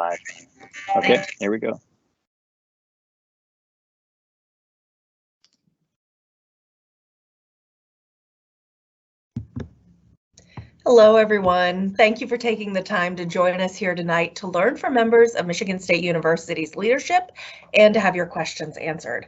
live. Okay, here we go. Hello, everyone. Thank you for taking the time to join us here tonight to learn from members of Michigan State University's leadership and to have your questions answered.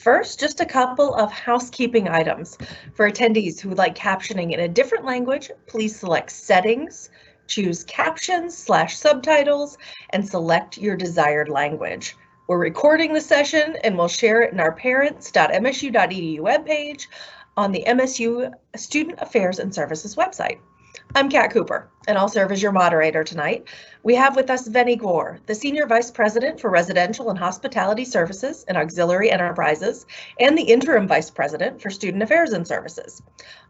First, just a couple of housekeeping items. For attendees who would like captioning in a different language, please select Settings, choose Captions/Subtitles, and select your desired language. We're recording the session and we'll share it in our parents.msu.edu webpage on the MSU Student Affairs and Services website. I'm Kat Cooper, and I'll serve as your moderator tonight. We have with us Venny Gore, the Senior Vice President for Residential and Hospitality Services and Auxiliary Enterprises, and the Interim Vice President for Student Affairs and Services.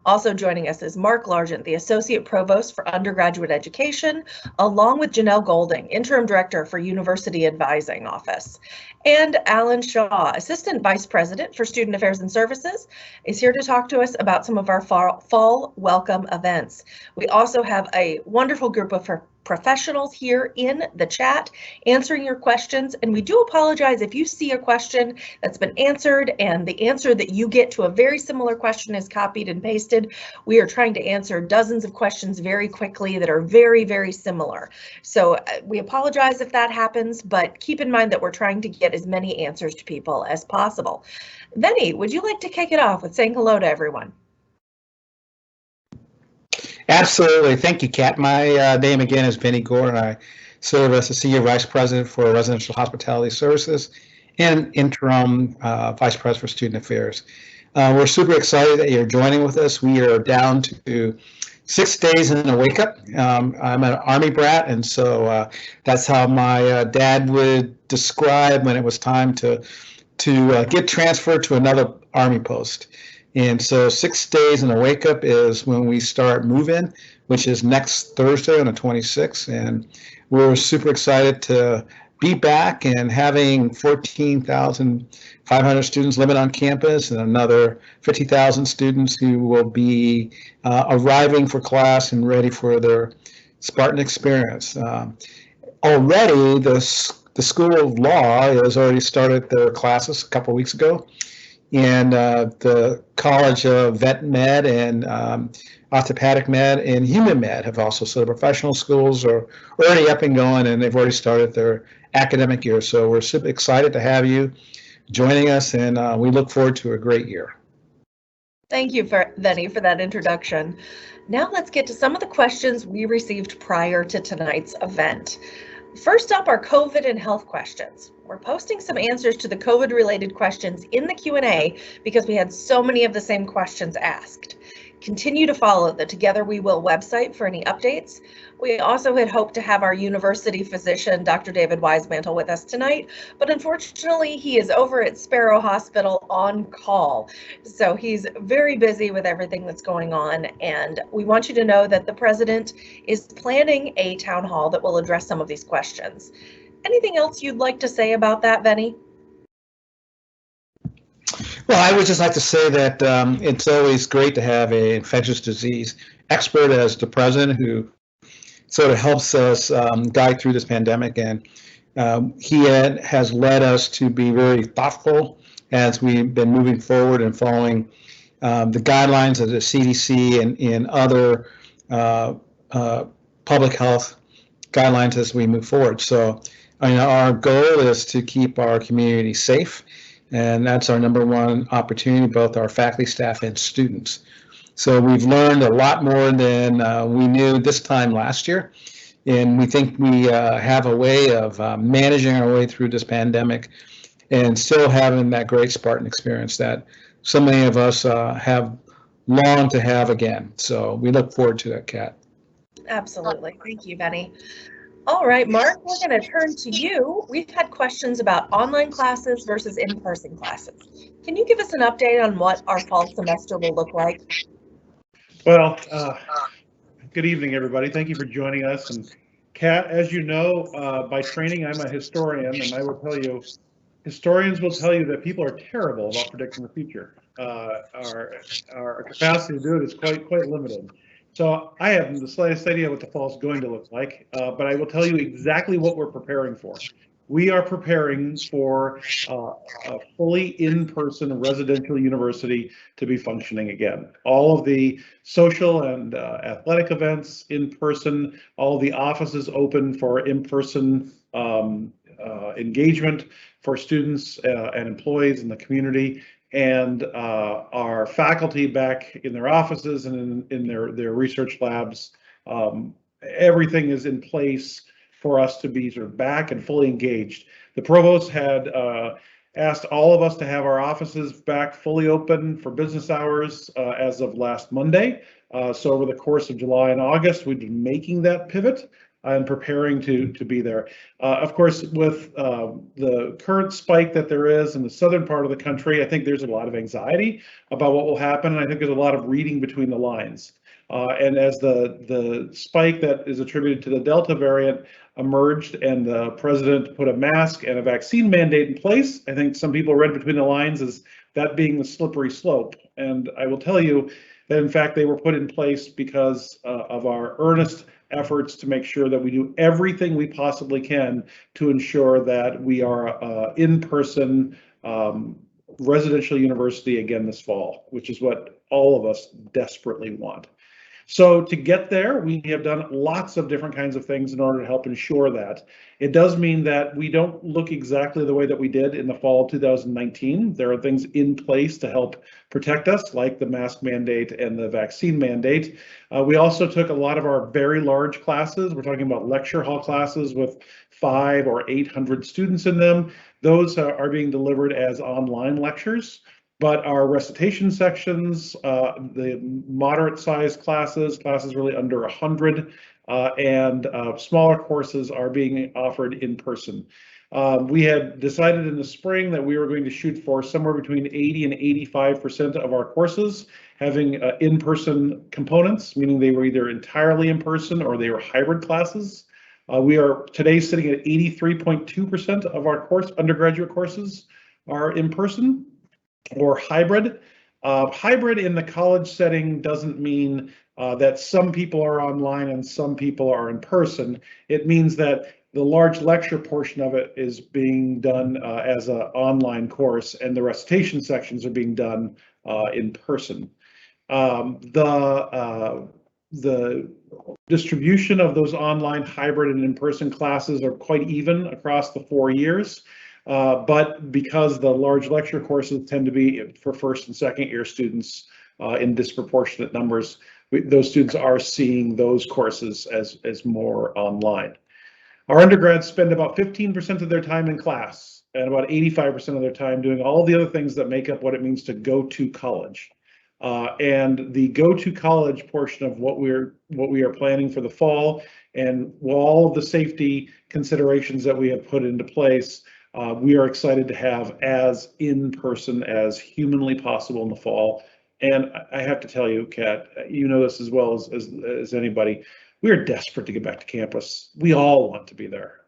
Also joining us is Mark Largent, the Associate Provost for Undergraduate Education, along with Janelle Golding, Interim Director for University Advising Office. And Alan Shaw, Assistant Vice President for Student Affairs and Services, is here to talk to us about some of our fall welcome events. We also have a wonderful group of professionals here in the chat answering your questions, and we do apologize if you see a question that's been answered and the answer that you get to a very similar question is copied and pasted. We are trying to answer dozens of questions very quickly that are very, very similar. So we apologize if that happens, but keep in mind that we're trying to get as many answers to people as possible. Venny, would you like to kick it off with saying hello to everyone? Absolutely. Thank you, Kat. My name again is Venny Gore, and I serve as the Senior Vice President for Residential Hospitality Services and Interim Vice President for Student Affairs. We're super excited that you're joining with us. We are down to 6 days in a wake-up. I'm an Army brat, and so that's how my dad would describe when it was time to get transferred to another Army post. And so 6 days in a wake-up is when we start move-in, which is next Thursday on the 26th. And we're super excited to be back and having 14,500 students living on campus and another 50,000 students who will be arriving for class and ready for their Spartan experience. Already, the School of Law has already started their classes a couple of weeks ago. And the College of Vet Med and Orthopedic Med and Human Med have also, so the professional schools are already up and going, and they've already started their academic year. So we're super excited to have you joining us, and we look forward to a great year. Thank you, Venny, for that introduction. Now let's get to some of the questions we received prior to tonight's event. First up are COVID and health questions. We're posting some answers to the COVID-related questions in the Q&A because we had so many of the same questions asked. Continue to follow the Together We Will website for any updates. We also had hoped to have our university physician, Dr. David Wisemantel, with us tonight, but unfortunately he is over at Sparrow Hospital on call. So he's very busy with everything that's going on, and we want you to know that the president is planning a town hall that will address some of these questions. Anything else you'd like to say about that, Venny? Well, I would just like to say that it's always great to have an infectious disease expert as the president who sort of helps us guide through this pandemic. And he has led us to be very thoughtful as we've been moving forward and following the guidelines of the CDC and other public health guidelines as we move forward. So our goal is to keep our community safe. And that's our number one opportunity, both our faculty, staff, and students. So we've learned a lot more than we knew this time last year. And we think we have a way of managing our way through this pandemic and still having that great Spartan experience that so many of us have longed to have again. So we look forward to that, Kat. Absolutely. Thank you, Venny. All right, Mark, we're going to turn to you. We've had questions about online classes versus in-person classes. Can you give us an update on what our fall semester will look like? Well, good evening, everybody. Thank you for joining us. And Kat, as you know, by training, I'm a historian, and I will tell you, historians will tell you that people are terrible about predicting the future. Our capacity to do it is quite limited. So I have the slightest idea what the fall is going to look like, but I will tell you exactly what we're preparing for. We are preparing for a fully in-person residential university to be functioning again. All of the social and athletic events in person, all of the offices open for in-person engagement for students and employees in the community, and our faculty back in their offices and in their research labs. Everything is in place for us to be sort of back and fully engaged. The provost had asked all of us to have our offices back fully open for business hours as of last Monday. So over the course of July and August, we've been making that pivot and preparing to be there. Of course, with the current spike that there is in the southern part of the country, I think there's a lot of anxiety about what will happen, and I think there's a lot of reading between the lines. And as the spike that is attributed to the Delta variant emerged and the president put a mask and a vaccine mandate in place, I think some people read between the lines as that being the slippery slope. And I will tell you that in fact they were put in place because of our earnest efforts to make sure that we do everything we possibly can to ensure that we are in-person residential university again this fall, which is what all of us desperately want. So to get there, we have done lots of different kinds of things in order to help ensure that. It does mean that we don't look exactly the way that we did in the fall of 2019. There are things in place to help protect us, like the mask mandate and the vaccine mandate. We also took a lot of our very large classes. We're talking about lecture hall classes with 500 or 800 students in them. Those are being delivered as online lectures. But our recitation sections, the moderate sized classes really under 100, and smaller courses are being offered in person. We had decided in the spring that we were going to shoot for somewhere between 80 and 85% of our courses having in-person components, meaning they were either entirely in person or they were hybrid classes. We are today sitting at 83.2% of our undergraduate courses are in person or hybrid. Hybrid in the college setting doesn't mean that some people are online and some people are in person. It means that the large lecture portion of it is being done as an online course, and the recitation sections are being done in person. The distribution of those online, hybrid, and in-person classes are quite even across the 4 years. But because the large lecture courses tend to be for first and second year students in disproportionate numbers, those students are seeing those courses as more online. Our undergrads spend about 15% of their time in class and about 85% of their time doing all the other things that make up what it means to go to college. And the go to college portion of what we are planning for the fall, and all of the safety considerations that we have put into place, we are excited to have as in-person as humanly possible in the fall. And I have to tell you, Kat, you know this as well as anybody, we are desperate to get back to campus. We all want to be there.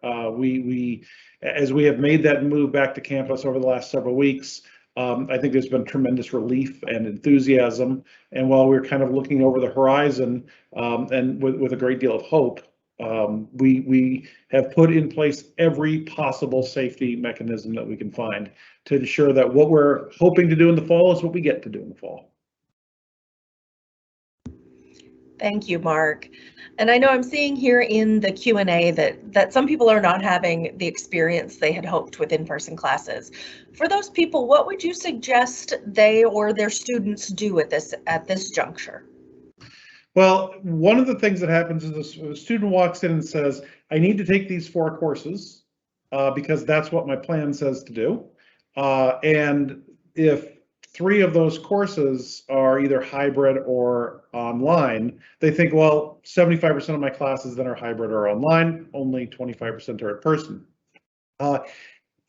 As we have made that move back to campus over the last several weeks, I think there's been tremendous relief and enthusiasm. And while we're kind of looking over the horizon and with a great deal of hope, we have put in place every possible safety mechanism that we can find to ensure that what we're hoping to do in the fall is what we get to do in the fall. Thank you, Mark. And I know I'm seeing here in the Q&A that some people are not having the experience they had hoped with in-person classes. For those people, what would you suggest they or their students do at this juncture? Well, one of the things that happens is a student walks in and says, I need to take these 4 courses because that's what my plan says to do. And if 3 of those courses are either hybrid or online, they think, well, 75% of my classes then are hybrid or online, only 25% are in person.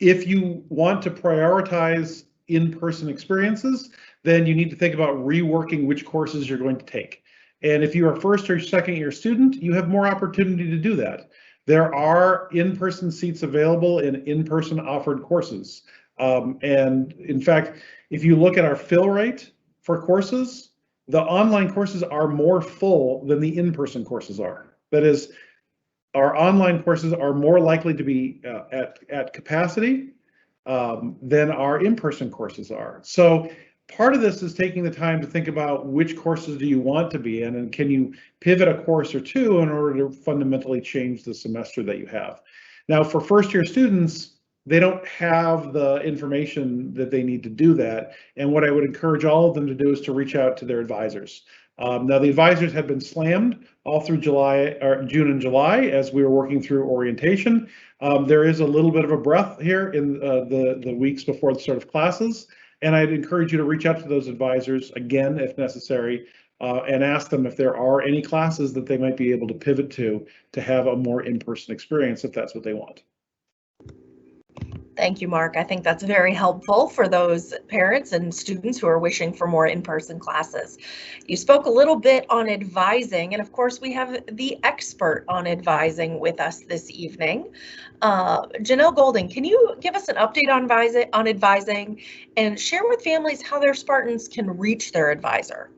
If you want to prioritize in-person experiences, then you need to think about reworking which courses you're going to take. And if you're a first or second year student, you have more opportunity to do that. There are in-person seats available in in-person offered courses. And in fact, if you look at our fill rate for courses, the online courses are more full than the in-person courses are. That is, our online courses are more likely to be at capacity than our in-person courses are. So part of this is taking the time to think about which courses do you want to be in, and can you pivot a course or two in order to fundamentally change the semester that you have. Now, for first-year students, they don't have the information that they need to do that. And what I would encourage all of them to do is to reach out to their advisors. Now, the advisors have been slammed all through June and July as we were working through orientation. There is a little bit of a breath here in the weeks before the start of classes. And I'd encourage you to reach out to those advisors again, if necessary, and ask them if there are any classes that they might be able to pivot to have a more in-person experience if that's what they want. Thank you, Mark. I think that's very helpful for those parents and students who are wishing for more in-person classes. You spoke a little bit on advising, and of course we have the expert on advising with us this evening. Janelle Golding, can you give us an update on advising and share with families how their Spartans can reach their advisor?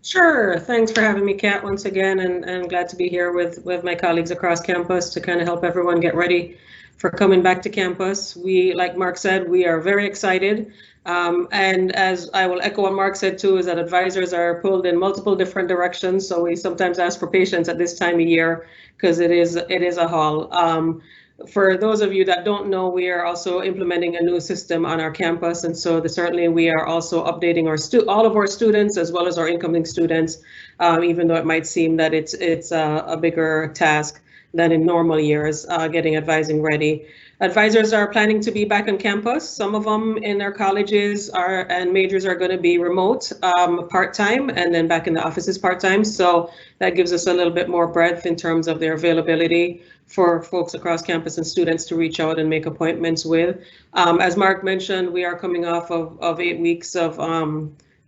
Sure. Thanks for having me, Kat, once again, and glad to be here with my colleagues across campus to kind of help everyone get ready for coming back to campus. We, like Mark said, we are very excited. And as I will echo what Mark said too, is that advisors are pulled in multiple different directions. So we sometimes ask for patience at this time of year because it is a haul. For those of you that don't know, we are also implementing a new system on our campus, and so certainly we are also updating all of our students as well as our incoming students, even though it might seem that it's a bigger task than in normal years, getting advising ready. Advisors are planning to be back on campus. Some of them in their colleges and majors are going to be remote part-time, and then back in the offices part-time. So that gives us a little bit more breadth in terms of their availability for folks across campus and students to reach out and make appointments with. As Mark mentioned, we are coming off of 8 weeks of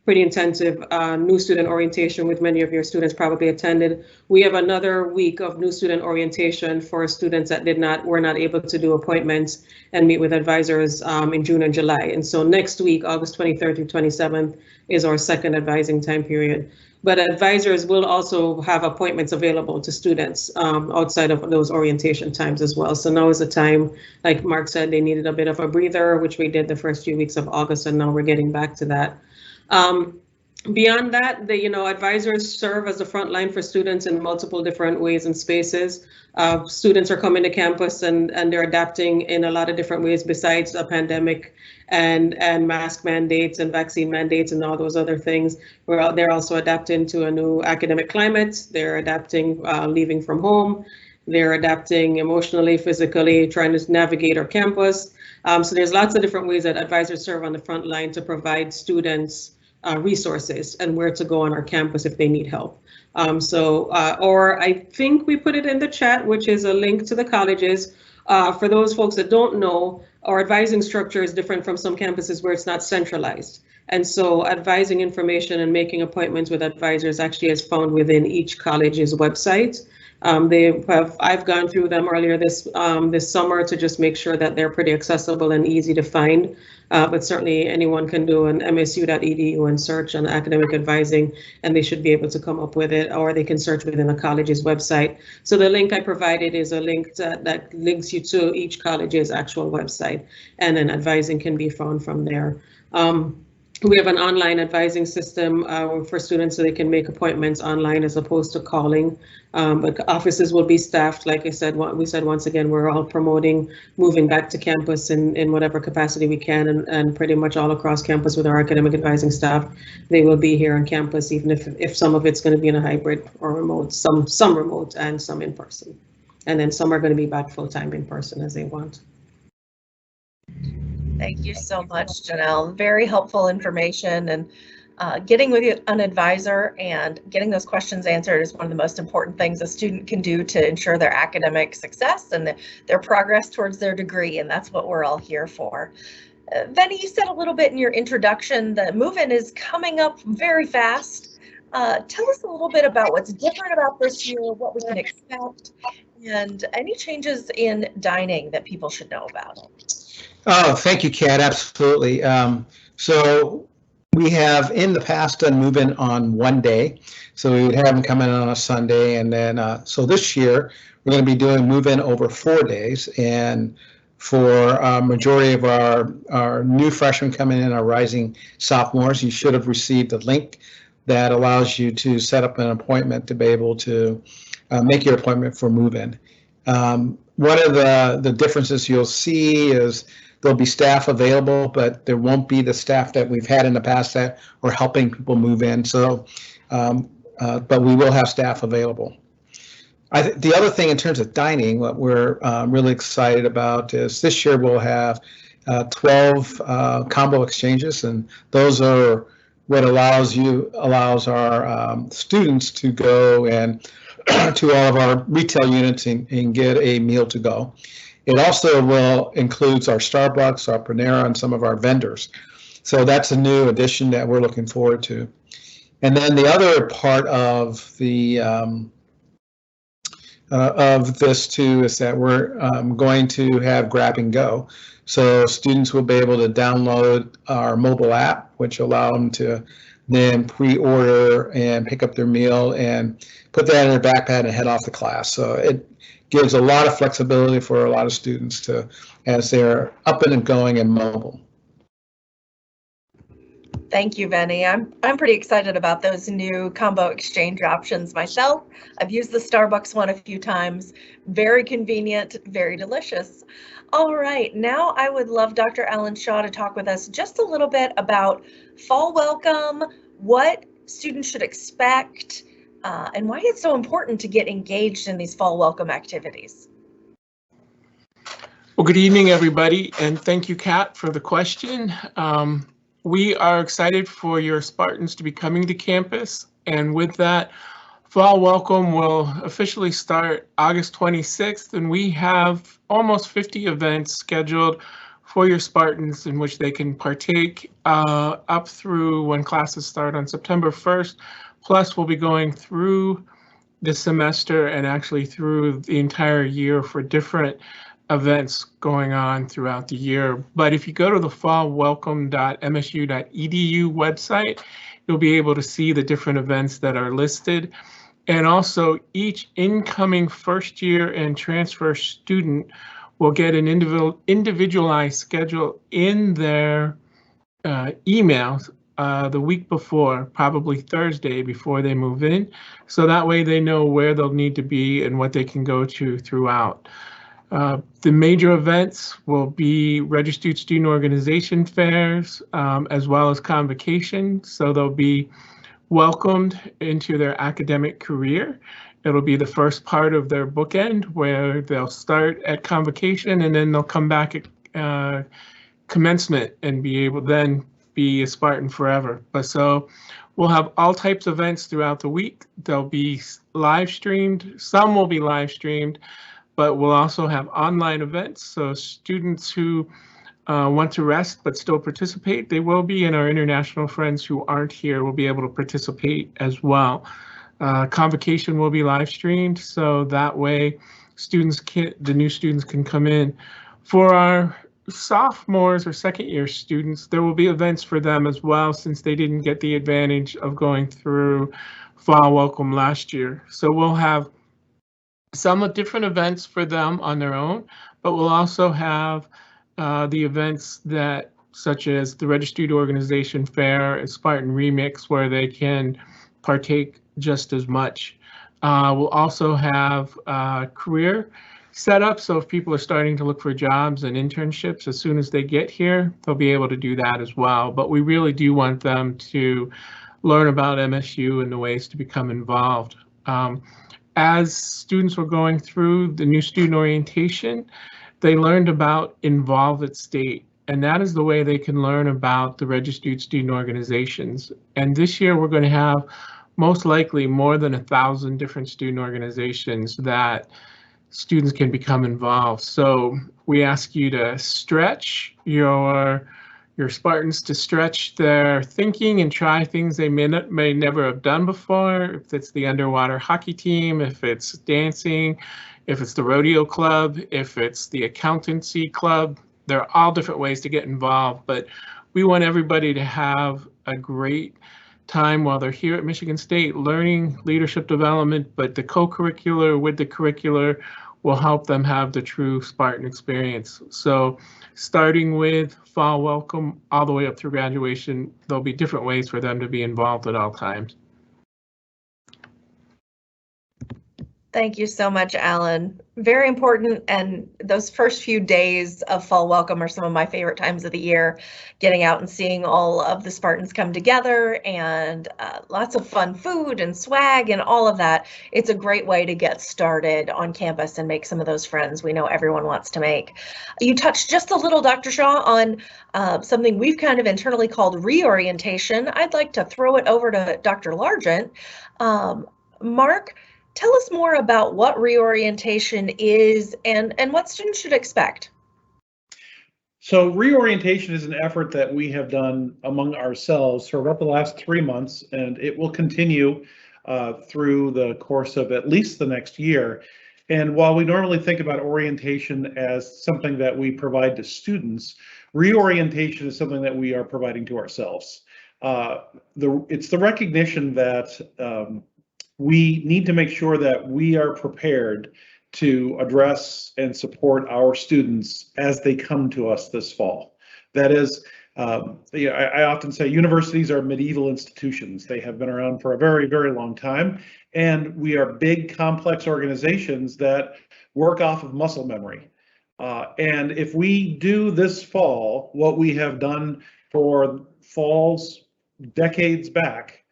pretty intensive new student orientation, with many of your students probably attended. We have another week of new student orientation for students that were not able to do appointments and meet with advisors in June and July. And so next week, August 23rd through 27th, is our second advising time period. But advisors will also have appointments available to students outside of those orientation times as well. So now is the time, like Mark said, they needed a bit of a breather, which we did the first few weeks of August, and now we're getting back to that. Beyond that, advisors serve as the front line for students in multiple different ways and spaces. Students are coming to campus and they're adapting in a lot of different ways besides the pandemic and mask mandates and vaccine mandates and all those other things. They're also adapting to a new academic climate. They're adapting leaving from home. They're adapting emotionally, physically, trying to navigate our campus. So there's lots of different ways that advisors serve on the front line to provide students resources and where to go on our campus if they need help. Or I think we put it in the chat, which is a link to the colleges. For those folks that don't know, our advising structure is different from some campuses where it's not centralized. And so advising information and making appointments with advisors actually is found within each college's website. I've gone through them earlier this summer to just make sure that they're pretty accessible and easy to find. But certainly anyone can do an msu.edu and search on academic advising, and they should be able to come up with it, or they can search within a college's website. So the link I provided is a link that links you to each college's actual website, and then advising can be found from there. We have an online advising system for students so they can make appointments online as opposed to calling. But offices will be staffed. Like I said, we said once again, we're all promoting moving back to campus in whatever capacity we can, and pretty much all across campus with our academic advising staff. They will be here on campus, even if some of it's going to be in a hybrid or remote, some remote and some in person. And then some are going to be back full time in person as they want. Thank you so much, Janelle. Very helpful information, and getting with an advisor and getting those questions answered is one of the most important things a student can do to ensure their academic success and their progress towards their degree, and that's what we're all here for. Venny, you said a little bit in your introduction that move-in is coming up very fast. Tell us a little bit about what's different about this year, what we can expect, and any changes in dining that people should know about. Oh, thank you, Kat. Absolutely. So we have in the past done move-in on one day. So we would have them come in on a Sunday, and then so this year we're going to be doing move-in over 4 days. And for majority of our new freshmen coming in, our rising sophomores, you should have received a link that allows you to set up an appointment to be able to make your appointment for move-in. One of the differences you'll see is there'll be staff available, but there won't be the staff that we've had in the past that are helping people move in. So, but we will have staff available. The other thing in terms of dining, what we're really excited about is this year we'll have 12 combo exchanges, and those are what allows our students to go and to all of our retail units and get a meal to go. It also includes our Starbucks, our Panera, and some of our vendors. So that's a new addition that we're looking forward to. And then the other part of the of this too is that we're going to have grab and go. So students will be able to download our mobile app, which allow them to then pre-order and pick up their meal and put that in their backpack and head off to class. So it gives a lot of flexibility for a lot of students as they're up and going and mobile. Thank you, Benny. I'm pretty excited about those new combo exchange options myself. I've used the Starbucks one a few times. Very convenient, very delicious. All right, now I would love Dr. Alan Shaw to talk with us just a little bit about fall welcome, what students should expect, and why it's so important to get engaged in these fall welcome activities. Well, good evening, everybody, and thank you, Kat, for the question. We are excited for your Spartans to be coming to campus, and with that, fall welcome will officially start August 26th, and we have almost 50 events scheduled for your Spartans in which they can partake up through when classes start on September 1st. Plus, we'll be going through the semester and actually through the entire year for different events going on throughout the year. But if you go to the fallwelcome.msu.edu website, you'll be able to see the different events that are listed. And also each incoming first year and transfer student will get an individualized schedule in their emails the week before, probably Thursday before they move in. So that way they know where they'll need to be and what they can go to throughout. The major events will be registered student organization fairs, as well as convocation. So they'll be welcomed into their academic career. It'll be the first part of their bookend where they'll start at convocation and then they'll come back at commencement and be able then be a Spartan forever. But so we'll have all types of events throughout the week. They'll be live streamed. Some will be live streamed, but we'll also have online events. So students who want to rest but still participate, they will be, and our international friends who aren't here will be able to participate as well. Convocation will be live streamed, so that way the new students can come in. For our sophomores or second year students, there will be events for them as well, since they didn't get the advantage of going through fall welcome last year. So we'll have some different events for them on their own, but we'll also have the events that, such as the Registered Organization Fair, a Spartan Remix, where they can partake just as much. We'll also have career set up, so if people are starting to look for jobs and internships, as soon as they get here, they'll be able to do that as well. But we really do want them to learn about MSU and the ways to become involved. As students were going through the new student orientation, they learned about Involve at State, and that is the way they can learn about the registered student organizations. And this year we're going to have most likely more than 1,000 different student organizations that students can become involved. So we ask you to stretch your Spartans, to stretch their thinking and try things they may never have done before. If it's the underwater hockey team, if it's dancing, if it's the rodeo club, if it's the accountancy club, there are all different ways to get involved, but we want everybody to have a great time while they're here at Michigan State learning leadership development, but the co-curricular with the curricular will help them have the true Spartan experience. So starting with fall welcome all the way up through graduation, there'll be different ways for them to be involved at all times. Thank you so much, Alan. Very important, and those first few days of fall welcome are some of my favorite times of the year, getting out and seeing all of the Spartans come together and lots of fun food and swag and all of that. It's a great way to get started on campus and make some of those friends we know everyone wants to make. You touched just a little, Dr. Shaw, on something we've kind of internally called reorientation. I'd like to throw it over to Dr. Largent. Mark, tell us more about what reorientation is and what students should expect. So reorientation is an effort that we have done among ourselves for about the last 3 months, and it will continue through the course of at least the next year. And while we normally think about orientation as something that we provide to students, reorientation is something that we are providing to ourselves. It's the recognition that we need to make sure that we are prepared to address and support our students as they come to us this fall. That is, I often say universities are medieval institutions. They have been around for a very, very long time, and we are big, complex organizations that work off of muscle memory. And if we do this fall what we have done for falls decades back,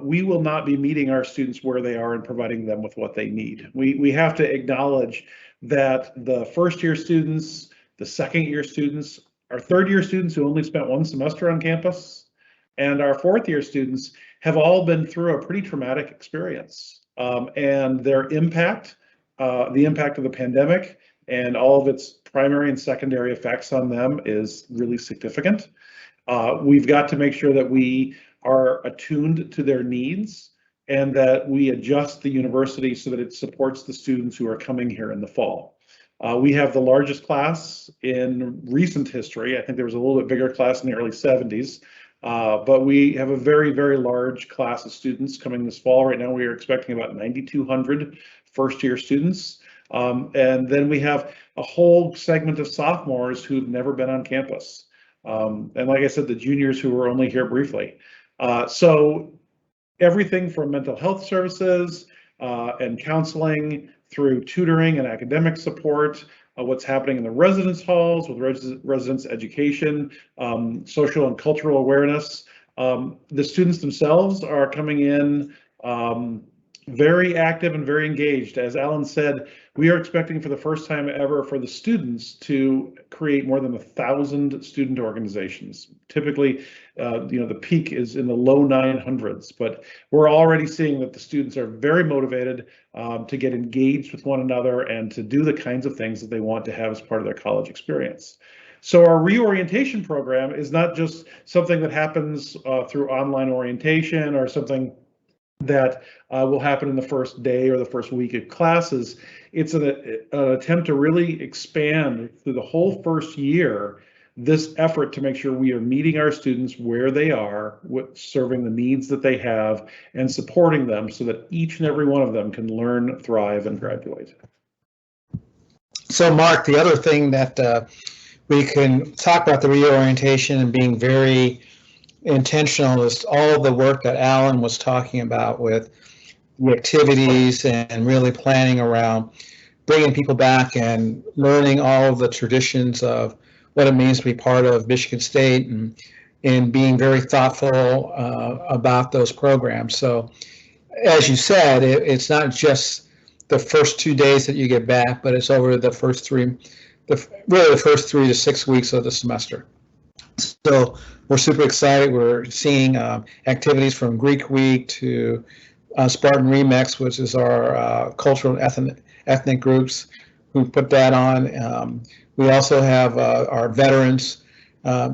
we will not be meeting our students where they are and providing them with what they need. We have to acknowledge that the first-year students, the second-year students, our third-year students who only spent 1 semester on campus, and our fourth-year students have all been through a pretty traumatic experience. And their impact, the impact of the pandemic and all of its primary and secondary effects on them is really significant. We've got to make sure that we are attuned to their needs and that we adjust the university so that it supports the students who are coming here in the fall. We have the largest class in recent history. I think there was a little bit bigger class in the early 70s, but we have a very, very large class of students coming this fall. Right now we are expecting about 9,200 first-year students. And then we have a whole segment of sophomores who've never been on campus. And like I said, the juniors who were only here briefly. So everything from mental health services and counseling through tutoring and academic support, what's happening in the residence halls with residence education, social and cultural awareness. The students themselves are coming in very active and very engaged. As Alan said, we are expecting for the first time ever for the students to create more than 1,000 student organizations. Typically, the peak is in the low 900s, but we're already seeing that the students are very motivated to get engaged with one another and to do the kinds of things that they want to have as part of their college experience. So our reorientation program is not just something that happens through online orientation or something that will happen in the first day or the first week of classes. It's an attempt to really expand through the whole first year this effort to make sure we are meeting our students where they are, serving the needs that they have, and supporting them so that each and every one of them can learn, thrive, and graduate. So Mark, the other thing that we can talk about the reorientation and being very intentional is all of the work that Alan was talking about with the activities and really planning around bringing people back and learning all of the traditions of what it means to be part of Michigan State and being very thoughtful about those programs. So as you said, it's not just the first 2 days that you get back, but it's over the first really the first 3 to 6 weeks of the semester. So we're super excited. We're seeing activities from Greek Week to Spartan Remix, which is our cultural and ethnic groups who put that on. We also have our veterans,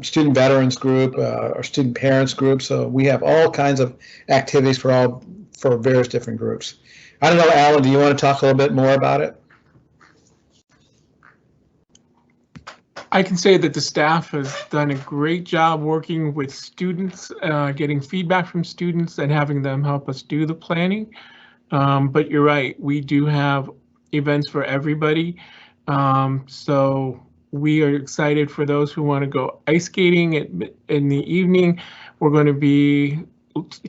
student veterans group, our student parents group. So we have all kinds of activities for various different groups. I don't know, Alan, do you want to talk a little bit more about it? I can say that the staff has done a great job working with students, getting feedback from students and having them help us do the planning. But you're right, we do have events for everybody. So we are excited for those who want to go ice skating in the evening. We're going to be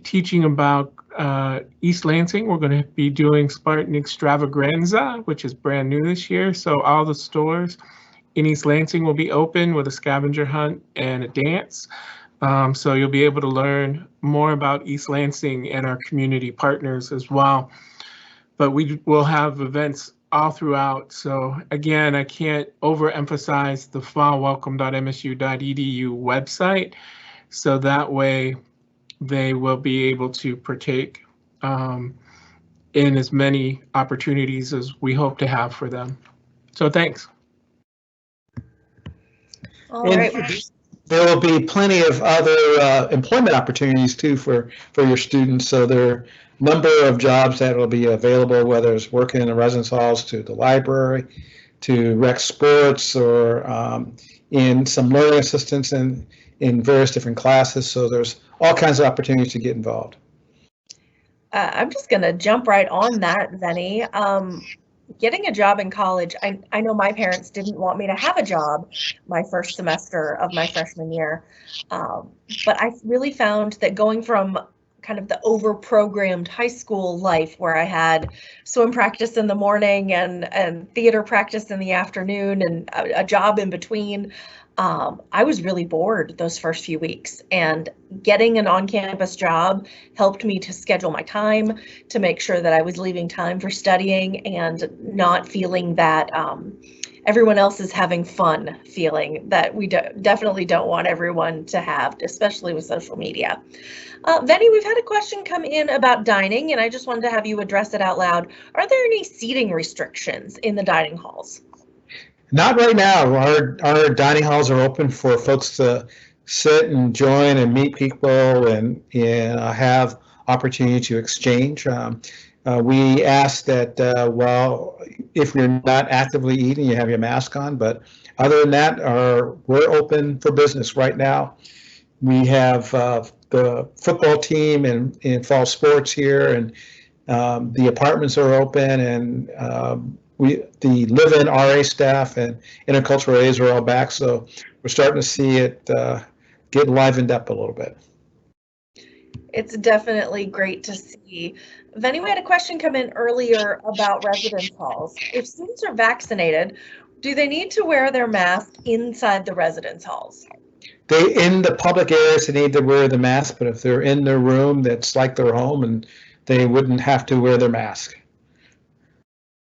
teaching about East Lansing. We're going to be doing Spartan Extravaganza, which is brand new this year. So all the stores in East Lansing will be open with a scavenger hunt and a dance. So you'll be able to learn more about East Lansing and our community partners as well. But we will have events all throughout. So again, I can't overemphasize the fallwelcome.msu.edu website. So that way they will be able to partake in as many opportunities as we hope to have for them. So thanks. All right. There will be plenty of other employment opportunities too for your students. So there are a number of jobs that will be available, whether it's working in the residence halls, to the library, to rec sports, or in some learning assistance in various different classes. So there's all kinds of opportunities to get involved. I'm just going to jump right on that, Venny. Getting a job in college, I know my parents didn't want me to have a job my first semester of my freshman year, but I really found that going from kind of the over-programmed high school life where I had swim practice in the morning and theater practice in the afternoon and a job in between, I was really bored those first few weeks, and getting an on-campus job helped me to schedule my time, to make sure that I was leaving time for studying and not feeling that everyone else is having fun feeling that we definitely don't want everyone to have, especially with social media. Venny, we've had a question come in about dining, and I just wanted to have you address it out loud. Are there any seating restrictions in the dining halls? Not right now. Our dining halls are open for folks to sit and join and meet people and have opportunity to exchange. We ask that, well, if you're not actively eating, you have your mask on. But other than that, we're open for business right now. We have the football team and fall sports here, and the apartments are open, and the live-in RA staff and intercultural aides are all back, so we're starting to see it get livened up a little bit. It's definitely great to see. Venny, we had a question come in earlier about residence halls. If students are vaccinated, do they need to wear their mask inside the residence halls? In the public areas, they need to wear the mask, but if they're in their room, that's like their home, and they wouldn't have to wear their mask.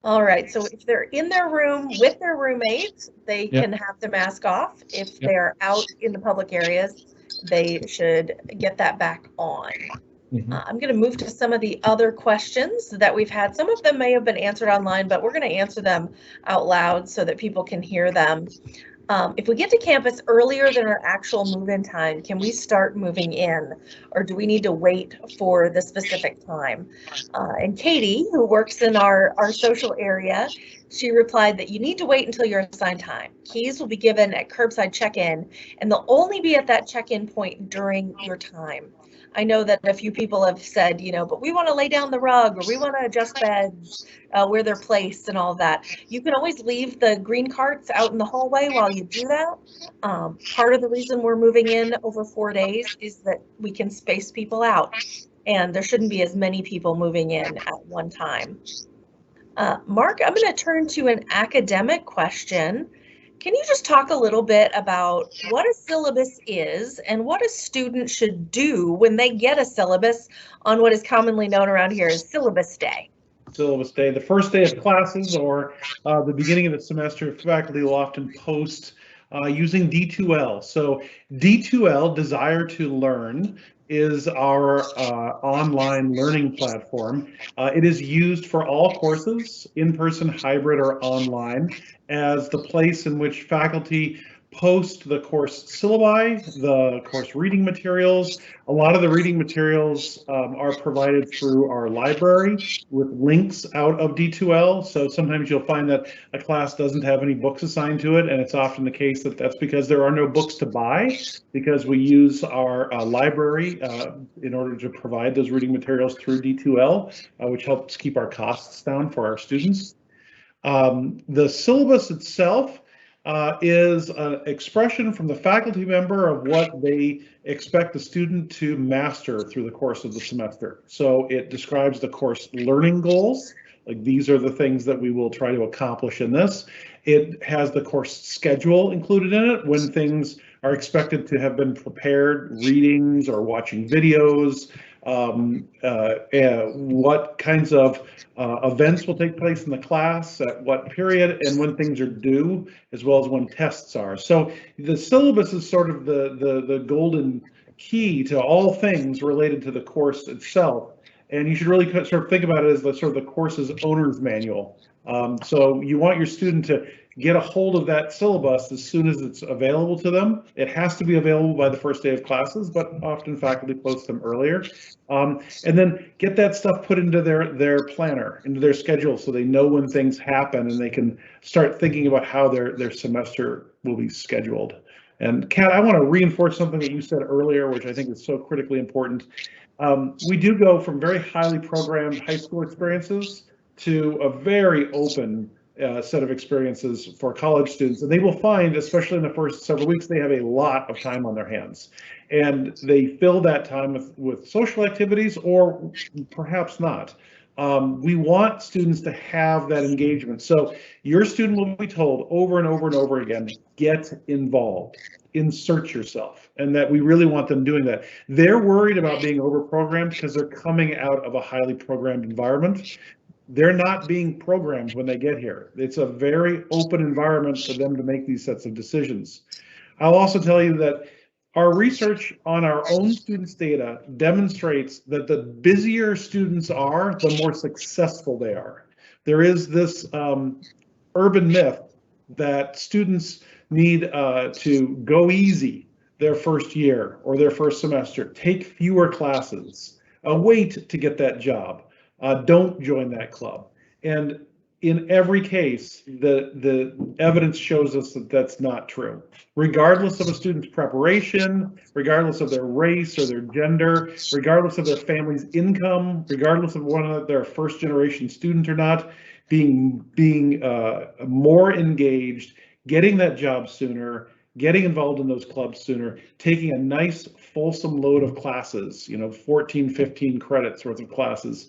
All right, so if they're in their room with their roommates, they can have the mask off. If they're out in the public areas, they should get that back on. I'm going to move to some of the other questions that we've had. Some of them may have been answered online, but we're going to answer them out loud so that people can hear them. If we get to campus earlier than our actual move-in time, can we start moving in, or do we need to wait for the specific time? And Katie, who works in our social area, she replied that you need to wait until your assigned time. Keys will be given at curbside check-in, and they'll only be at that check-in point during your time. I know that a few people have said, but we want to lay down the rug, or we want to adjust beds where they're placed and all that. You can always leave the green carts out in the hallway while you do that. Part of the reason we're moving in over 4 days is that we can space people out, and there shouldn't be as many people moving in at one time. Mark, I'm going to turn to an academic question. Can you just talk a little bit about what a syllabus is and what a student should do when they get a syllabus on what is commonly known around here as syllabus day? Syllabus day, the first day of classes or the beginning of the semester, faculty will often post using D2L. So D2L, Desire to Learn, is our online learning platform. It is used for all courses, in-person, hybrid, or online, as the place in which faculty post the course syllabi, the course reading materials. A lot of the reading materials are provided through our library with links out of D2L. So sometimes you'll find that a class doesn't have any books assigned to it, and it's often the case that that's because there are no books to buy, because we use our library in order to provide those reading materials through D2L, which helps keep our costs down for our students. The syllabus itself is an expression from the faculty member of what they expect the student to master through the course of the semester. So it describes the course learning goals, like these are the things that we will try to accomplish in this. It has the course schedule included in it, when things are expected to have been prepared, readings or watching videos, what kinds of events will take place in the class, at what period, and when things are due, as well as when tests are. So the syllabus is sort of the golden key to all things related to the course itself. And you should really sort of think about it as the sort of the course's owner's manual. So you want your student to get a hold of that syllabus as soon as it's available to them. It has to be available by the first day of classes, but often faculty post them earlier. And then get that stuff put into their planner, into their schedule, so they know when things happen and they can start thinking about how their semester will be scheduled. And Kat, I want to reinforce something that you said earlier, which I think is so critically important. We do go from very highly programmed high school experiences to a very open set of experiences for college students, and they will find, especially in the first several weeks, they have a lot of time on their hands, and they fill that time with social activities, or perhaps not. We want students to have that engagement. So your student will be told over and over and over again, get involved, insert yourself, and that we really want them doing that. They're worried about being overprogrammed because they're coming out of a highly programmed environment. They're not being programmed when they get here. It's a very open environment for them to make these sets of decisions. I'll also tell you that our research on our own students' data demonstrates that the busier students are, the more successful they are. There is this urban myth that students need to go easy their first year or their first semester, take fewer classes, wait to get that job. Don't join that club. And in every case, the evidence shows us that that's not true. Regardless of a student's preparation, regardless of their race or their gender, regardless of their family's income, regardless of whether they're a first-generation student or not, being more engaged, getting that job sooner, getting involved in those clubs sooner, taking a nice fulsome load of classes, 14, 15 credits worth of classes,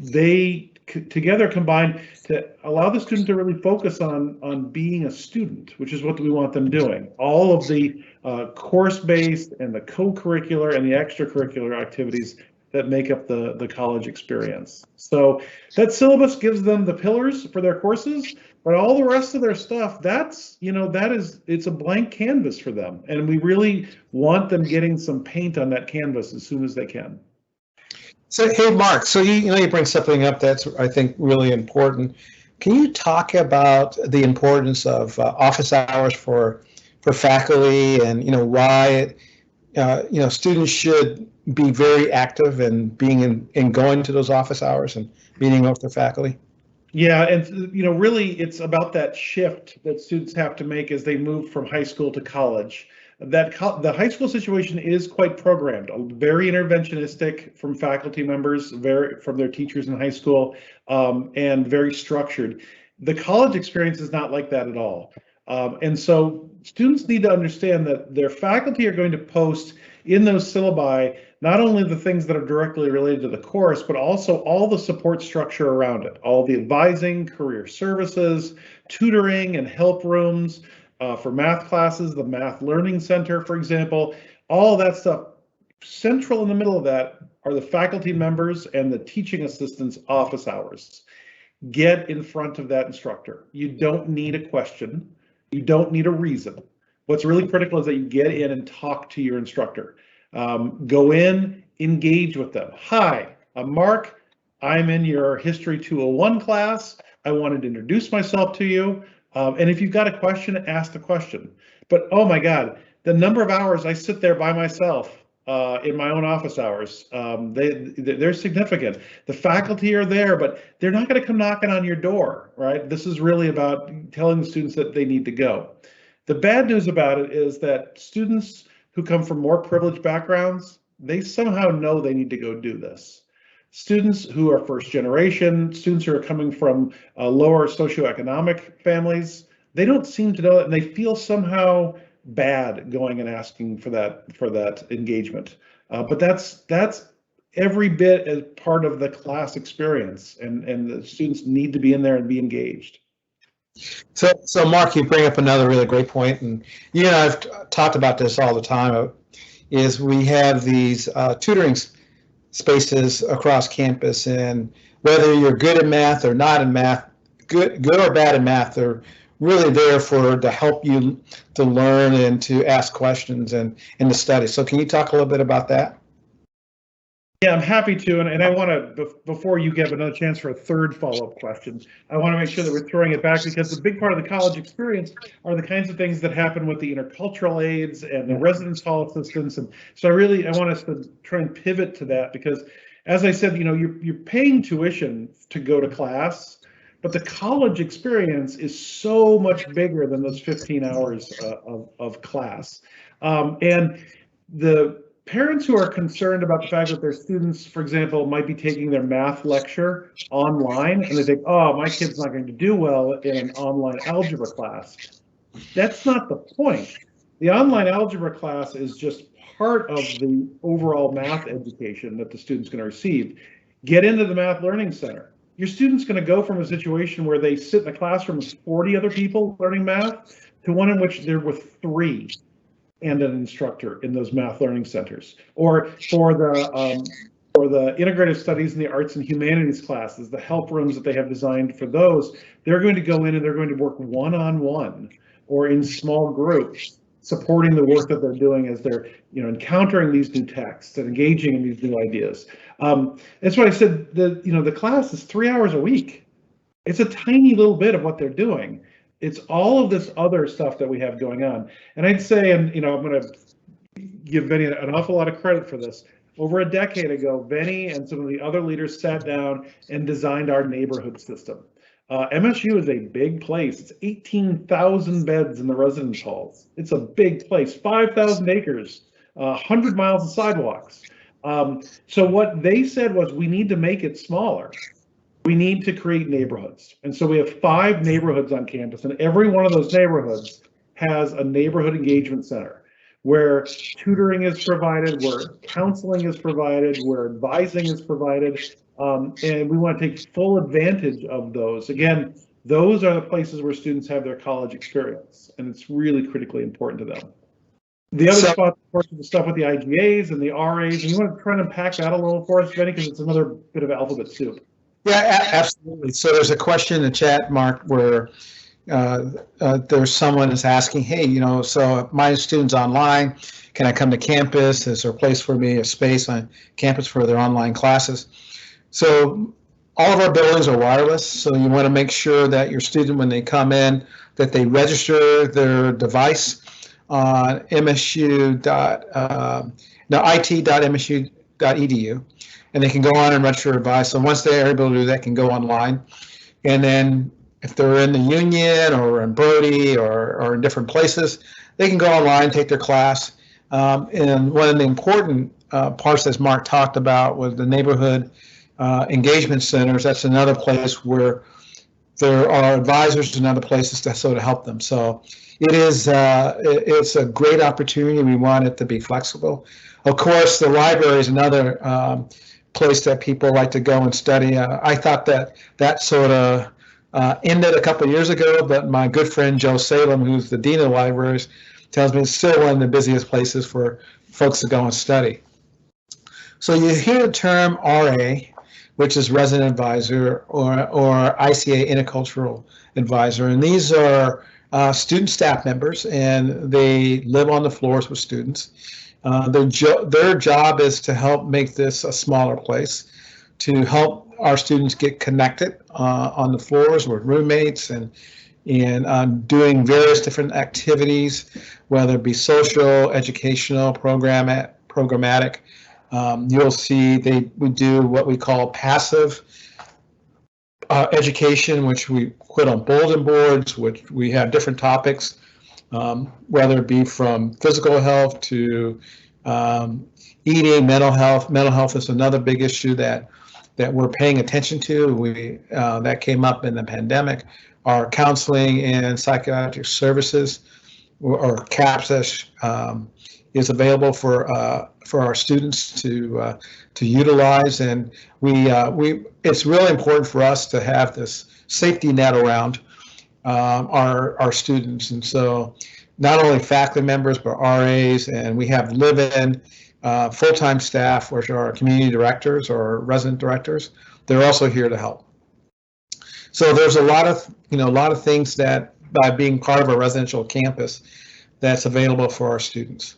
they together combine to allow the student to really focus on being a student, which is what we want them doing. All of the course-based and the co-curricular and the extracurricular activities that make up the college experience. So that syllabus gives them the pillars for their courses, but all the rest of their stuff, it's a blank canvas for them. And we really want them getting some paint on that canvas as soon as they can. So, hey, Mark, so you bring something up that's, I think, really important. Can you talk about the importance of office hours for faculty, and why students should be very active in being in going to those office hours and meeting with their faculty? Yeah, and really it's about that shift that students have to make as they move from high school to college. The high school situation is quite programmed, very interventionistic from faculty members, from their teachers in high school, and very structured. The college experience is not like that at all. And so students need to understand that their faculty are going to post in those syllabi not only the things that are directly related to the course, but also all the support structure around it, all the advising, career services, tutoring and help rooms, for math classes, the Math Learning Center, for example, all of that stuff. Central in the middle of that are the faculty members and the teaching assistants' office hours. Get in front of that instructor. You don't need a question. You don't need a reason. What's really critical is that you get in and talk to your instructor. Go in, engage with them. Hi, I'm Mark. I'm in your History 201 class. I wanted to introduce myself to you. And if you've got a question, ask the question. But oh my God, the number of hours I sit there by myself in my own office hours, they're significant. The faculty are there, but they're not going to come knocking on your door, right? This is really about telling the students that they need to go. The bad news about it is that students who come from more privileged backgrounds, they somehow know they need to go do this. Students who are first generation, students who are coming from lower socioeconomic families, they don't seem to know it, and they feel somehow bad going and asking for that engagement. But that's every bit as part of the class experience, and the students need to be in there and be engaged. So Mark, you bring up another really great point, and you and I've talked about this all the time, is we have these tutoring spaces across campus, and whether you're good at math or not in math, good or bad in math, they're really there to help you to learn and to ask questions and to study. So can you talk a little bit about that? Yeah, I'm happy to, and I want to, before you give another chance for a third follow-up question, I want to make sure that we're throwing it back, because the big part of the college experience are the kinds of things that happen with the intercultural aides and the residence hall assistants. And so I want us to try and pivot to that, because as I said, you're paying tuition to go to class, but the college experience is so much bigger than those 15 hours of class. And the parents who are concerned about the fact that their students, for example, might be taking their math lecture online, and they think, oh, my kid's not going to do well in an online algebra class. That's not the point. The online algebra class is just part of the overall math education that the student's going to receive. Get into the Math Learning Center. Your student's going to go from a situation where they sit in a classroom with 40 other people learning math to one in which they're with 3 and an instructor in those math learning centers. Or for the integrative studies in the arts and humanities classes, the help rooms that they have designed for those, they're going to go in and they're going to work one-on-one or in small groups, supporting the work that they're doing as they're encountering these new texts and engaging in these new ideas. That's why I said the class is 3 hours a week. It's a tiny little bit of what they're doing. It's all of this other stuff that we have going on. And I'd say, and I'm going to give Benny an awful lot of credit for this. Over a decade ago, Benny and some of the other leaders sat down and designed our neighborhood system. MSU is a big place. It's 18,000 beds in the residence halls. It's a big place, 5,000 acres, 100 miles of sidewalks. So what they said was, we need to make it smaller. We need to create neighborhoods. And so we have 5 neighborhoods on campus, and every one of those neighborhoods has a neighborhood engagement center where tutoring is provided, where counseling is provided, where advising is provided. And we want to take full advantage of those. Again, those are the places where students have their college experience, and it's really critically important to them. The other spot, of course, is the stuff with the IGAs and the RAs. And you want to try and unpack that a little for us, Benny, because it's another bit of alphabet soup. Yeah, absolutely. So there's a question in the chat, Mark, where there's someone that's asking, hey, so my student's online, can I come to campus? Is there a place for me, a space on campus for their online classes? So all of our buildings are wireless, so you want to make sure that your student, when they come in, that they register their device on it.msu.edu, and they can go on and register their device. So once they're able to do that, can go online. And then if they're in the Union or in Brody or in different places, they can go online, take their class. And one of the important parts, as Mark talked about, was the neighborhood engagement centers. That's another place where there are advisors and other places to help them. So it's a great opportunity. We want it to be flexible. Of course, the library is another place that people like to go and study. I thought that sort of ended a couple of years ago, but my good friend Joe Salem, who's the dean of the libraries, tells me it's still one of the busiest places for folks to go and study. So you hear the term RA, which is resident advisor, or ICA intercultural advisor, and these are student staff members, and they live on the floors with students. Their job is to help make this a smaller place, to help our students get connected on the floors with roommates and and doing various different activities, whether it be social, educational, programmatic. You'll see we do what we call passive education, which we put on bulletin boards, which we have different topics, whether it be from physical health to eating, mental health. Mental health is another big issue that we're paying attention to. That came up in the pandemic. Our counseling and psychiatric services, or CAPS, is available for our students to utilize, and it's really important for us to have this safety net around our students. And so not only faculty members, but RAs, and we have live-in full-time staff, which are our community directors or resident directors. They're also here to help. So there's a lot of things that, by being part of a residential campus, that's available for our students.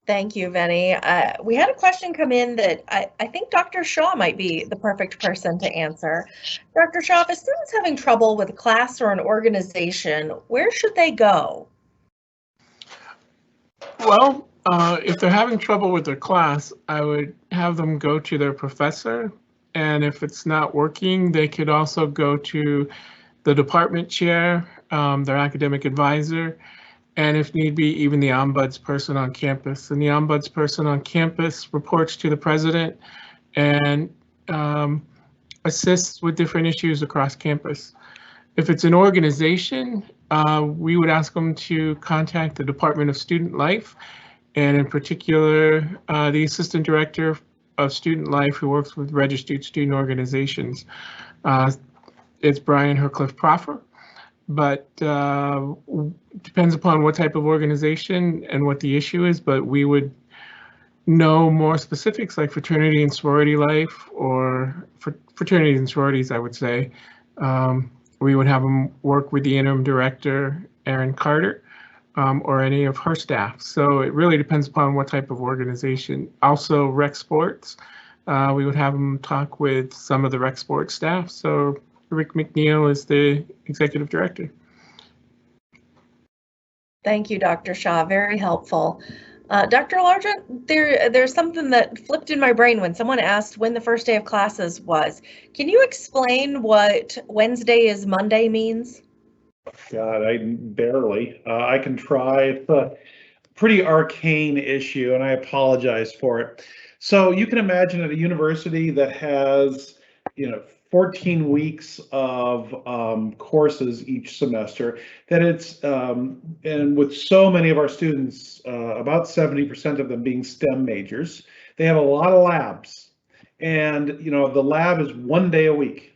Thank you, Vinny. We had a question come in that I think Dr. Shaw might be the perfect person to answer. Dr. Shaw, if a student's having trouble with a class or an organization, where should they go? Well, if they're having trouble with their class, I would have them go to their professor. And if it's not working, they could also go to the department chair, their academic advisor, and if need be, even the ombuds person on campus. And the ombuds person on campus reports to the president and assists with different issues across campus. If it's an organization, we would ask them to contact the Department of Student Life, and in particular, the Assistant Director of Student Life, who works with registered student organizations. It's Brian Hercliffe-Proffer, but depends upon what type of organization and what the issue is, but we would know more specifics like fraternity and sorority life, or fraternities and sororities, I would say. We would have them work with the interim director, Erin Carter, or any of her staff. So it really depends upon what type of organization. Also rec sports, we would have them talk with some of the rec sports staff. So Rick McNeil is the executive director. Thank you, Dr. Shaw, very helpful. Dr. Largent, there's something that flipped in my brain when someone asked when the first day of classes was. Can you explain what Wednesday is Monday means? God, I barely. I can try. It's a pretty arcane issue, and I apologize for it. So you can imagine at a university that has, 14 weeks of courses each semester, that it's, and with so many of our students, about 70% of them being STEM majors, they have a lot of labs. And, the lab is 1 day a week.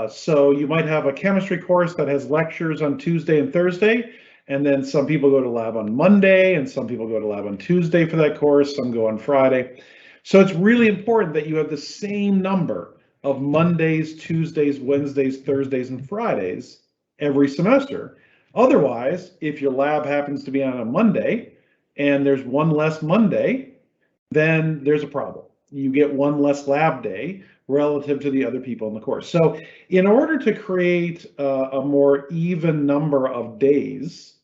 So you might have a chemistry course that has lectures on Tuesday and Thursday, and then some people go to lab on Monday, and some people go to lab on Tuesday for that course, some go on Friday. So it's really important that you have the same number of Mondays, Tuesdays, Wednesdays, Thursdays, and Fridays every semester. Otherwise, if your lab happens to be on a Monday and there's one less Monday, then there's a problem. You get one less lab day relative to the other people in the course. So in order to create a more even number of days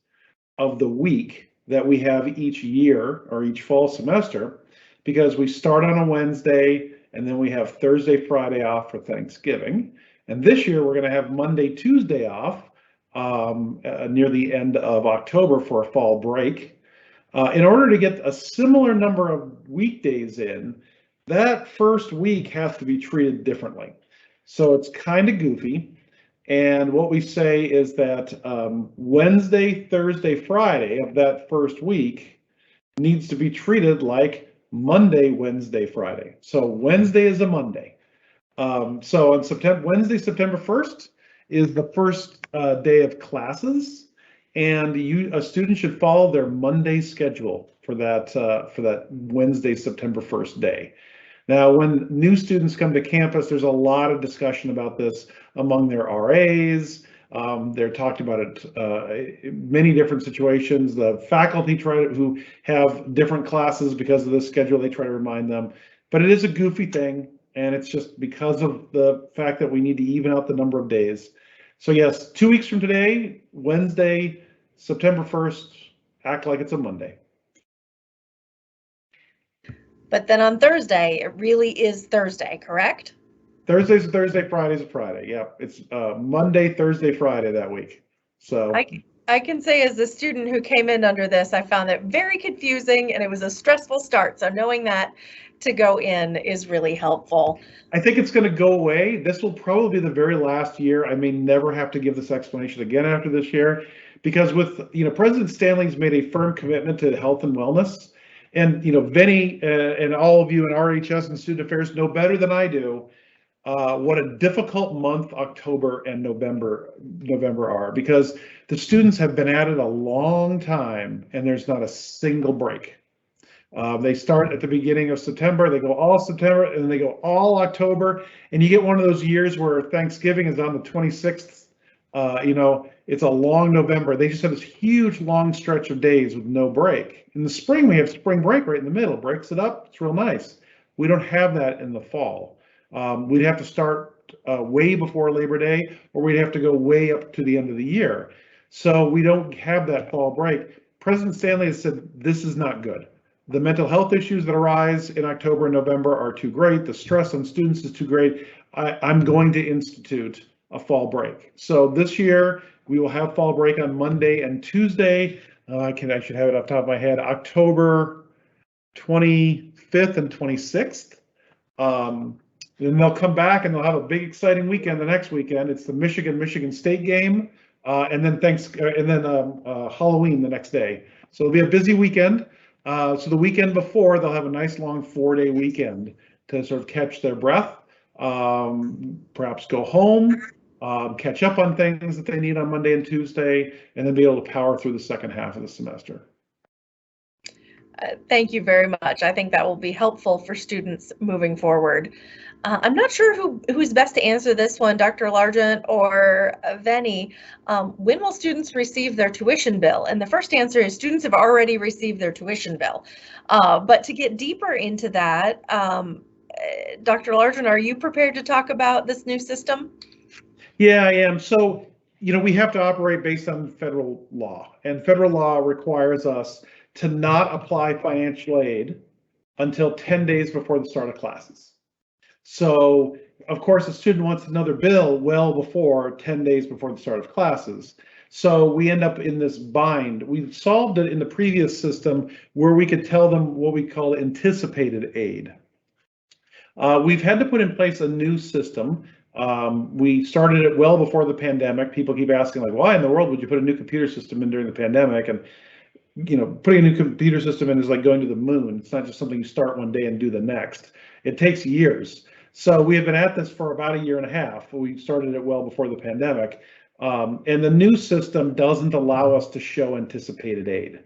of the week that we have each year or each fall semester, because we start on a Wednesday and then we have Thursday, Friday off for Thanksgiving. And this year we're going to have Monday, Tuesday off near the end of October for a fall break. In order to get a similar number of weekdays in, that first week has to be treated differently. So it's kind of goofy. And what we say is that Wednesday, Thursday, Friday of that first week needs to be treated like Monday, Wednesday, Friday. So Wednesday is a Monday. So on Wednesday, September 1st is the first day of classes, and a student should follow their Monday schedule for that Wednesday, September 1st day. Now, when new students come to campus, there's a lot of discussion about this among their RAs. They're talked about it many different situations. The faculty who have different classes because of this schedule, they try to remind them. But it is a goofy thing. and it's just because of the fact that we need to even out the number of days. So yes, 2 weeks from today, Wednesday, September 1st, act like it's a Monday. But then on Thursday, it really is Thursday, correct? Thursday's a Thursday, Friday's a Friday. Yep, it's Monday, Thursday, Friday that week. So I can say as a student who came in under this, I found it very confusing and it was a stressful start. So knowing that to go in is really helpful. I think it's going to go away. This will probably be the very last year. I may never have to give this explanation again after this year, because with, President Stanley's made a firm commitment to health and wellness. And, Vinny and all of you in RHS and student affairs know better than I do what a difficult month October and November are, because the students have been at it a long time and there's not a single break. They start at the beginning of September, they go all September, and then they go all October, and you get one of those years where Thanksgiving is on the 26th. It's a long November. They just have this huge long stretch of days with no break. In the spring, we have spring break right in the middle, breaks it up. It's real nice. We don't have that in the fall. We'd have to start way before Labor Day, or we'd have to go way up to the end of the year. So we don't have that fall break. President Stanley has said this is not good. The mental health issues that arise in October and November are too great. The stress on students is too great. I'm going to institute a fall break. So this year we will have fall break on Monday and Tuesday. I should have it off the top of my head, October 25th and 26th. Then they'll come back and they'll have a big exciting weekend the next weekend. It's the Michigan State game, and then Halloween the next day. So it'll be a busy weekend. So the weekend before, they'll have a nice long 4-day weekend to sort of catch their breath, perhaps go home, catch up on things that they need on Monday and Tuesday, and then be able to power through the second half of the semester. Thank you very much. I think that will be helpful for students moving forward. I'm not sure who's best to answer this one, Dr. Largent or Venny. When will students receive their tuition bill? And the first answer is students have already received their tuition bill. But to get deeper into that, Dr. Largent, are you prepared to talk about this new system? Yeah, I am. So, we have to operate based on federal law, and federal law requires us to not apply financial aid until 10 days before the start of classes. So, of course, a student wants another bill well before 10 days before the start of classes. So we end up in this bind. We solved it in the previous system where we could tell them what we call anticipated aid. We've had to put in place a new system. We started it well before the pandemic. People keep asking, like, why in the world would you put a new computer system in during the pandemic? And putting a new computer system in is like going to the moon. It's not just something you start one day and do the next. It takes years. So we have been at this for about 1.5 years. We started it well before the pandemic. And the new system doesn't allow us to show anticipated aid.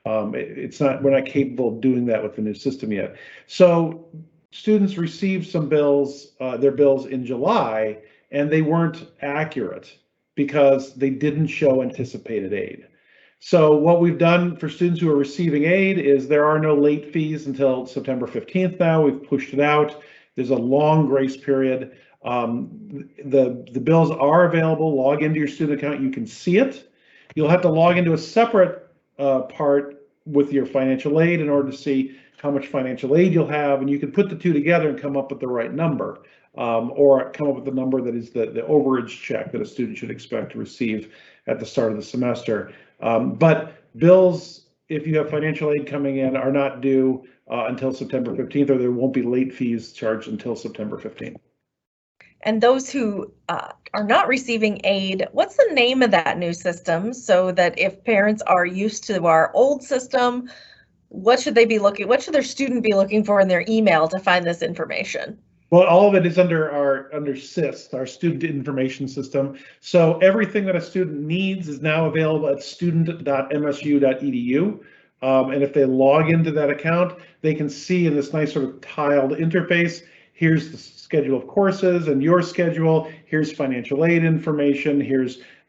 We're not capable of doing that with the new system yet. So students received some bills, their bills in July, and they weren't accurate because they didn't show anticipated aid. So what we've done for students who are receiving aid is there are no late fees until September 15th now. We've pushed it out. There's a long grace period. The bills are available. Log into your student account. You can see it. You'll have to log into a separate part with your financial aid in order to see how much financial aid you'll have. And you can put the two together and come up with the right number, or come up with the number that is the overage check that a student should expect to receive at the start of the semester. But bills, if you have financial aid coming in, are not due until September 15th, or there won't be late fees charged until September 15th. And those who are not receiving aid, what's the name of that new system, so that if parents are used to our old system, what should their student be looking for in their email to find this information? Well, all of it is under SIS, our student information system. So everything that a student needs is now available at student.msu.edu. And if they log into that account, they can see in this nice sort of tiled interface, here's the schedule of courses and your schedule, here's financial aid information,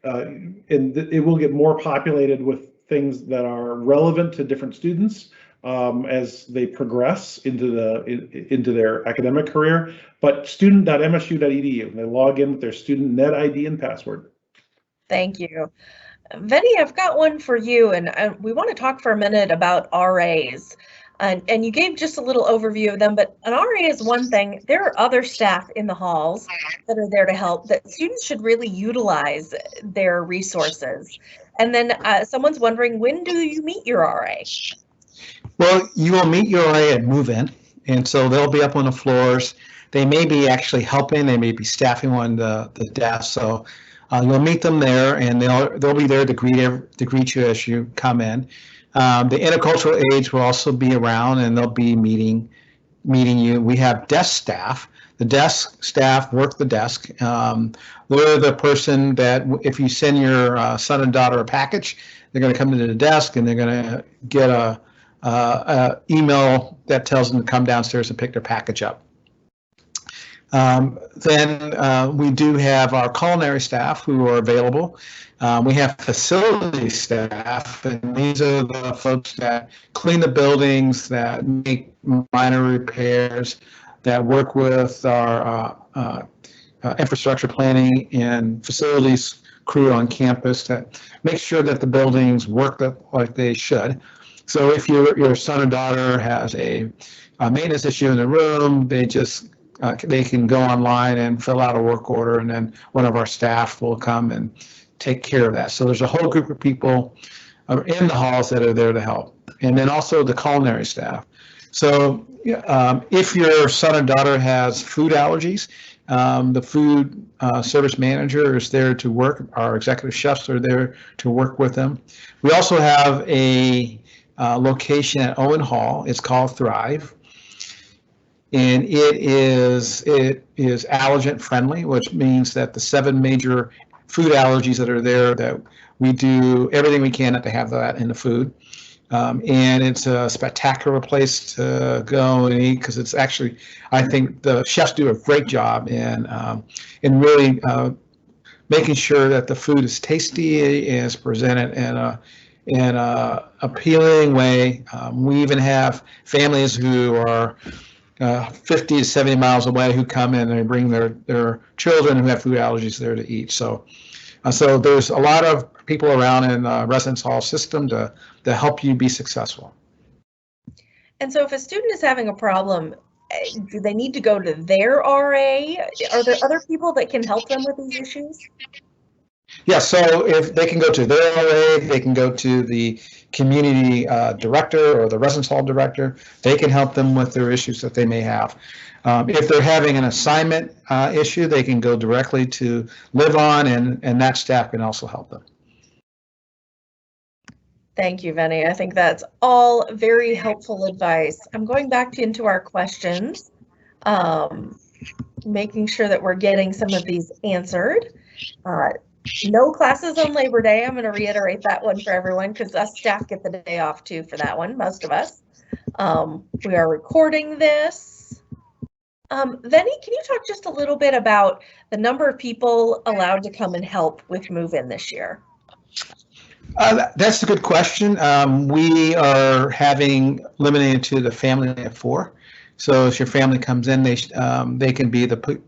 and it will get more populated with things that are relevant to different students. as they progress into their academic career. But student.msu.edu, they log in with their student net ID and password. Thank you. Venny, I've got one for you, and we want to talk for a minute about RAs. And you gave just a little overview of them, but an RA is one thing. There are other staff in the halls that are there to help, that students should really utilize their resources. And then someone's wondering, when do you meet your RA? Well, you will meet your RA at move-in, and so they'll be up on the floors. They may be actually helping, they may be staffing on the desk, so you'll meet them there, and they'll be there to greet you as you come in. The intercultural aides will also be around, and they'll be meeting you. We have desk staff. The desk staff work the desk. They're the person that if you send your son and daughter a package, they're going to come to the desk and they're going to get a email that tells them to come downstairs and pick their package up. Then we do have our culinary staff who are available. We have facility staff, and these are the folks that clean the buildings, that make minor repairs, that work with our infrastructure planning and facilities crew on campus that make sure that the buildings work like they should. So if your son or daughter has a maintenance issue in the room, they can go online and fill out a work order, and then one of our staff will come and take care of that. So there's a whole group of people in the halls that are there to help. And then also the culinary staff. So if your son or daughter has food allergies, the food service manager is there to work. Our executive chefs are there to work with them. We also have a location at Owen Hall. It's called Thrive. And it is allergen friendly, which means that the 7 major food allergies that are there, that we do everything we can not to have that in the food. And it's a spectacular place to go and eat, because it's actually, I think the chefs do a great job in really making sure that the food is tasty, is presented in a appealing way. We even have families who are 50 to 70 miles away who come in and they bring their children who have food allergies there to eat. So there's a lot of people around in the residence hall system to help you be successful. And so if a student is having a problem, do they need to go to their RA? Are there other people that can help them with these issues? Yeah, so if they can go to their RA, they can go to the community director or the residence hall director. They can help them with their issues that they may have. If they're having an assignment issue, they can go directly to Live On, and that staff can also help them. Thank you, Venny. I think that's all very helpful advice. I'm going back into our questions, making sure that we're getting some of these answered. No classes on Labor Day. I'm going to reiterate that one for everyone, because us staff get the day off too for that one, most of us. We are recording this. Venny, can you talk just a little bit about the number of people allowed to come and help with move-in this year? That's a good question. We are limited to the family of 4. So if your family comes in, they can be the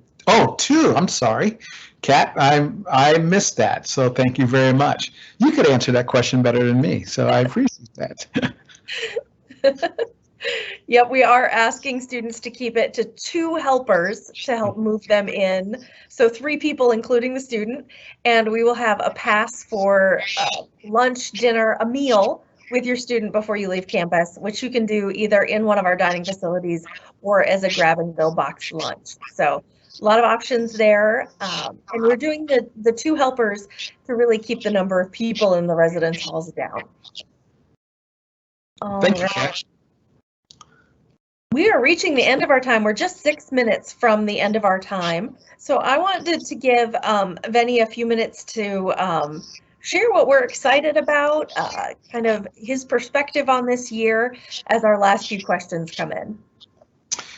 2. I'm sorry, Kat. I missed that. So thank you very much. You could answer that question better than me, so I appreciate that. Yep, we are asking students to keep it to 2 helpers to help move them in. So 3 people, including the student, and we will have a pass for lunch, dinner, a meal with your student before you leave campus, which you can do either in one of our dining facilities or as a grab-and-go box lunch. So a lot of options there, and we're doing the 2 helpers to really keep the number of people in the residence halls down. Thank you, Kat. We are reaching the end of our time. We're just 6 minutes from the end of our time. So I wanted to give Venny a few minutes to share what we're excited about, kind of his perspective on this year as our last few questions come in.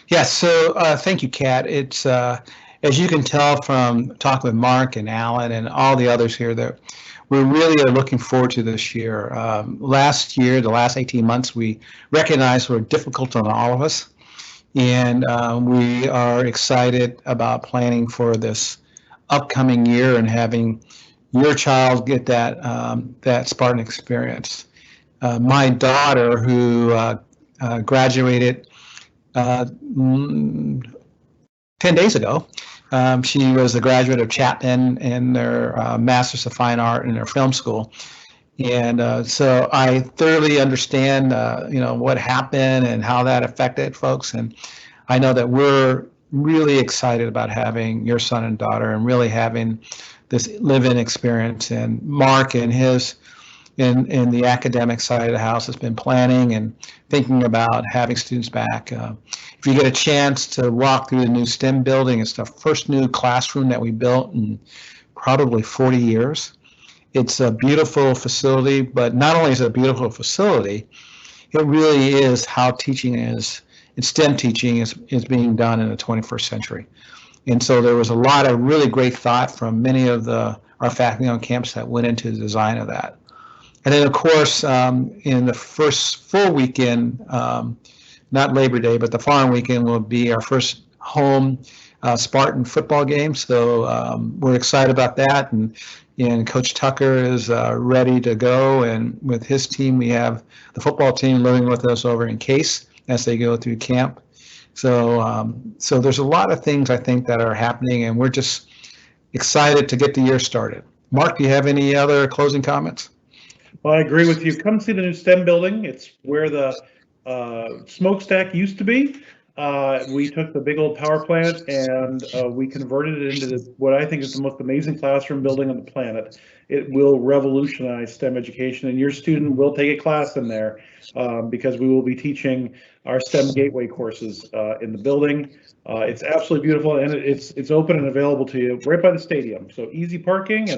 Yes, so thank you, Kat. It's, as you can tell from talking with Mark and Alan and all the others here, that we really are looking forward to this year. Last year, the last 18 months, we recognized were difficult on all of us. And we are excited about planning for this upcoming year and having your child get that Spartan experience. My daughter, who graduated 10 days ago, she was a graduate of Chapman in their Masters of Fine Art in their film school. And so I thoroughly understand, what happened and how that affected folks. And I know that we're really excited about having your son and daughter and really having this live-in experience. And Mark and his in the academic side of the house has been planning and thinking about having students back. If you get a chance to walk through the new STEM building, it's the first new classroom that we built in probably 40 years. It's a beautiful facility, but not only is it a beautiful facility, it really is how teaching is, and STEM teaching is being done in the 21st century. And so there was a lot of really great thought from many of our faculty on campus that went into the design of that. And then, of course, in the first full weekend, not Labor Day, but the following weekend will be our first home Spartan football game. So we're excited about that. And Coach Tucker is ready to go. And with his team, we have the football team living with us over in Case as they go through camp. So there's a lot of things I think that are happening, and we're just excited to get the year started. Mark, do you have any other closing comments? Well, I agree with you. Come see the new STEM building. It's where the smokestack used to be. We took the big old power plant and we converted it into what I think is the most amazing classroom building on the planet. It will revolutionize STEM education, and your student will take a class in there because we will be teaching our STEM gateway courses in the building. It's absolutely beautiful, and it's open and available to you right by the stadium. So easy parking,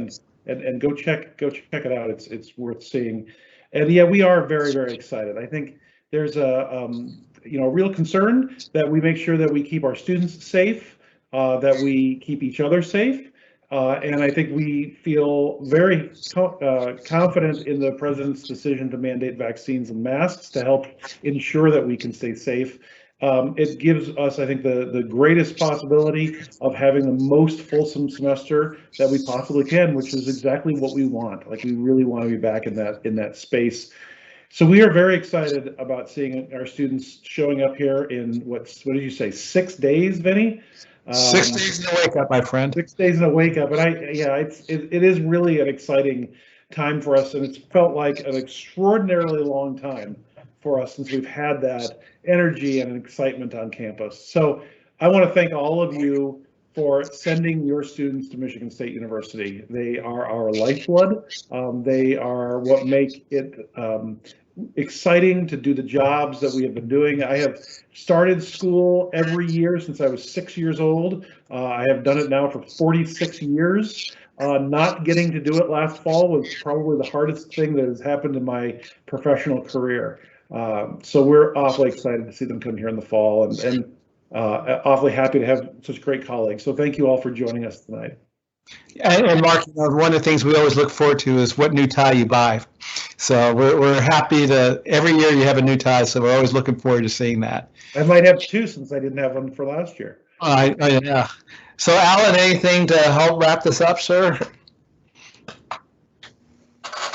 and go check it out. It's worth seeing. And yeah, we are very, very excited. I think there's a real concern that we make sure that we keep our students safe, that we keep each other safe. And I think we feel very confident in the president's decision to mandate vaccines and masks to help ensure that we can stay safe. It gives us, I think, the greatest possibility of having the most fulsome semester that we possibly can, which is exactly what we want. Like, we really want to be back in that space. So we are very excited about seeing our students showing up here in what did you say, 6 days, Vinny? 6 days in a wake up, my friend. 6 days in a wake up, and it is really an exciting time for us, and it's felt like an extraordinarily long time for us since we've had that energy and excitement on campus. So I want to thank all of you for sending your students to Michigan State University. They are our lifeblood. They are what make it exciting to do the jobs that we have been doing. I have started school every year since I was 6 years old. I have done it now for 46 years. Not getting to do it last fall was probably the hardest thing that has happened in my professional career. So we're awfully excited to see them come here in the fall, and awfully happy to have such great colleagues. So thank you all for joining us tonight. And Mark, one of the things we always look forward to is what new tie you buy. So we're happy to, every year you have a new tie, so we're always looking forward to seeing that. I might have two since I didn't have one for last year. Yeah. So Alan, anything to help wrap this up, sir?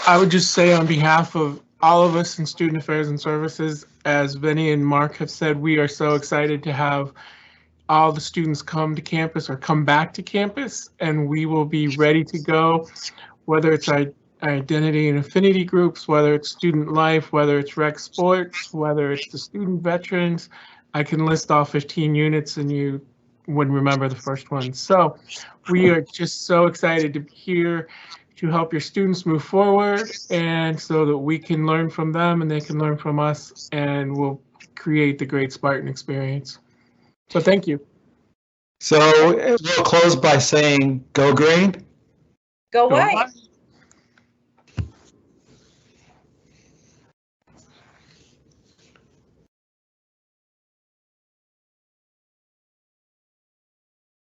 I would just say, on behalf of all of us in Student Affairs and Services, as Vinny and Mark have said, we are so excited to have all the students come to campus or come back to campus, and we will be ready to go, whether it's identity and affinity groups, whether it's student life, whether it's rec sports, whether it's the student veterans. I can list all 15 units and you wouldn't remember the first one. So we are just so excited to be here to help your students move forward, and so that we can learn from them and they can learn from us, and we'll create the great Spartan experience. So thank you. So we'll close by saying, go green. Go white.